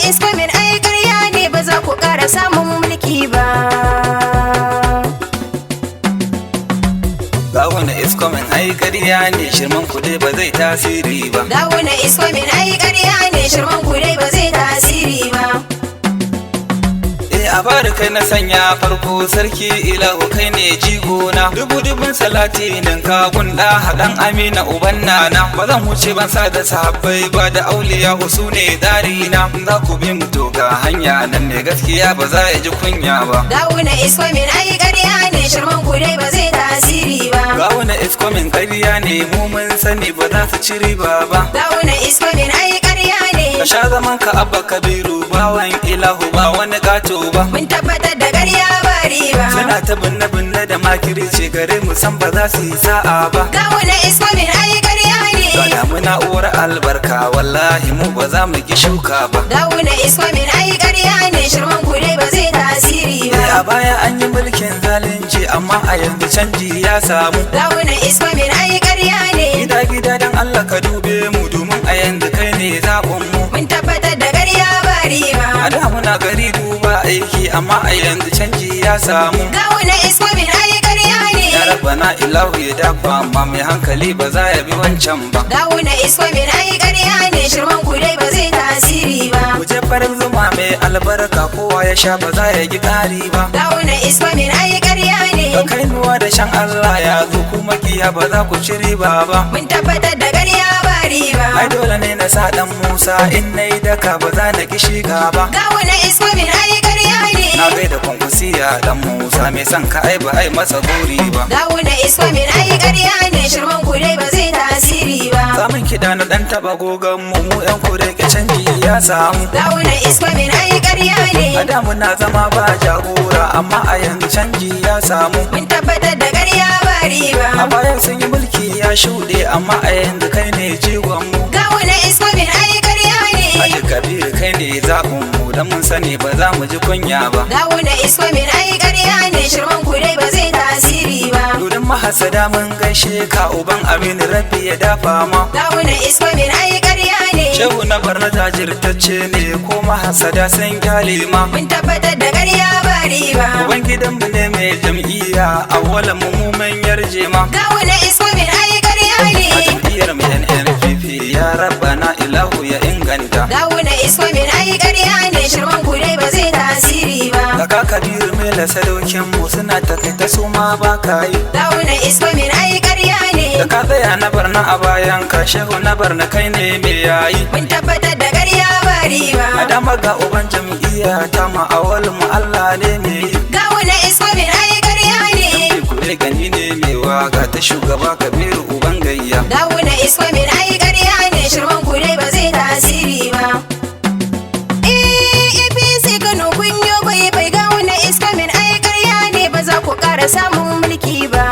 is coming ai ƙarya ne ba za ku ƙara samun mulki ba. Gawuna is coming ai ƙarya ne shirman ku dai ba zai tasiri ba. Gawuna is coming ai ƙarya ne shirman ku dai ba zai tasiri ba. A bari kai na sanya farko sarki ilahu kai ne jigona. Dubun salati nan ka gunda haɗan amina uban nana. Ba zan wuce ban sa da sahabbai ba da auliya su ne darina. Za ku bi mu to ga hanya nan ne gaskiya ba za ya ji kunya ba. Gawuna is coming ai ƙarya ne shirman ku dai ba zai tasiri ba. Gawuna is coming ƙarya ne mu mun sani ba za su ci riba ba. Gawuna is coming ai ƙarya ne. Ka sha zaman ka abba kabiru bawan ilahu ba wani gato ba. Mun tabbatar da ƙarya ba riba. Suna ta binne da makirci gare mu san ba za su yi sa'a ba. Gawuna is coming ai ƙarya ne. Ga damuna uwar albarka wallahi mu ba za mu ki shuka ba. Gawuna is coming ai ƙarya ne shirman ku dai ba zai tasiri ba. A baya an yi mulkin zalunci amma a yanzu canji ya samu. Gawuna is coming ai ƙarya ne. Gida dan Allah ka dube mu domin a yanzu kai ne zaɓin mu. Mun tabbatar da ƙarya ba riba. A da muna gari duba aiki amma a yanzu canji ya samu. Gawuna is coming ai ƙarya ne. Ya rabbana ilahu ya dafa amma mai hankali ba za ya bi wancan ba. Gawuna is coming ai ƙarya ne shirman ku dai ba zai tasiri ba. Ku je farin zuma mai albarka kowa ya sha ba za ya gi ƙari ba. Gawuna is coming ai ƙarya ne. Ka kainuwa da shan Allah ya zo kuma kiya ba za ku ci riba ba. Mun tabbatar da ƙarya ba riba. Ai dole ne na sa dan Musa in nayi daka ba za na ki shiga ba. Gawuna is coming ai ƙarya ne. Na gaida kwankwasiya dan Musa mai son ka ai ba ai masa gori ba. Gawuna is coming ai ƙarya ne shirman ku dai ba zai tasiri ba. Samun kiɗa na ɗan taɓa gogon mu yan kure ke canji ya samu. Gawuna is coming ai ƙarya ne. A da muna zama ba jagora amma a yanzu canji ya samu. Mun tabbatar da ƙarya ba riba. A bayan sun yi mulki ya shuɗe amma a yanzu kai ne jigon mu. Gawuna is coming ai ƙarya ne. Haji Kabiru kai ne zaɓin mu dan mun sani ba za mu ji kunya ba. Gawuna is coming ai ƙarya ne shirman ku dai ba zai tasiri ba. Dudun mahasada mun gaishe ka uban Aminu Rabbi ya dafa ma. Gawuna is coming ai ƙarya ne. Shehu na barna jajirtacce ne ko mahasada sun kyale ma. Mun tabbatar da ƙarya ba riba. Uban gidanmu ne mai jam'iyya awwalan mu mun yarje ma. Gawuna is coming ai ƙarya ne. A jam'iyyar mu NNPP ya rabbana ilahu ya inganta. Gawuna is coming ai ƙarya ne shirman ku dai ba zai tasiri ba. Kaka Kabiru mai lasalokin mu suna takaita su ma ba ka yi. Gawuna is coming ai ƙarya ne. Da ka tsaya na barna a bayan ka shehu na barna kai ne mai yayi. Mun tabbatar da ƙarya ba riba. A dama ga uban jam'iyya ta ma awal mu Allah ne mai yi. Gawuna is coming ai ƙarya ne. Kure gani ne mai waka ta shugaba Kabiru uban gayya. Gawuna is coming ai ƙarya ne shirman ku dai ba zai tasiri ba. APC Kano kun yo bai gawuna is coming ai ƙarya ne ba za ku ƙara samun mulki ba.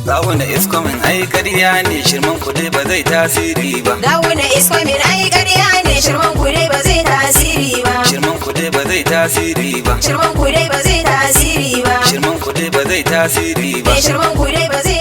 Gawuna is coming ai ƙarya ne shirman ku dai ba zai tasiri ba. Gawuna is coming ai ƙarya ne shirman ku dai ba zai tasiri ba. Shirman ku dai ba zai tasiri ba. Shirman ku dai ba zai tasiri ba. Shirman ku dai ba zai tasiri ba. Shirman ku dai ba zai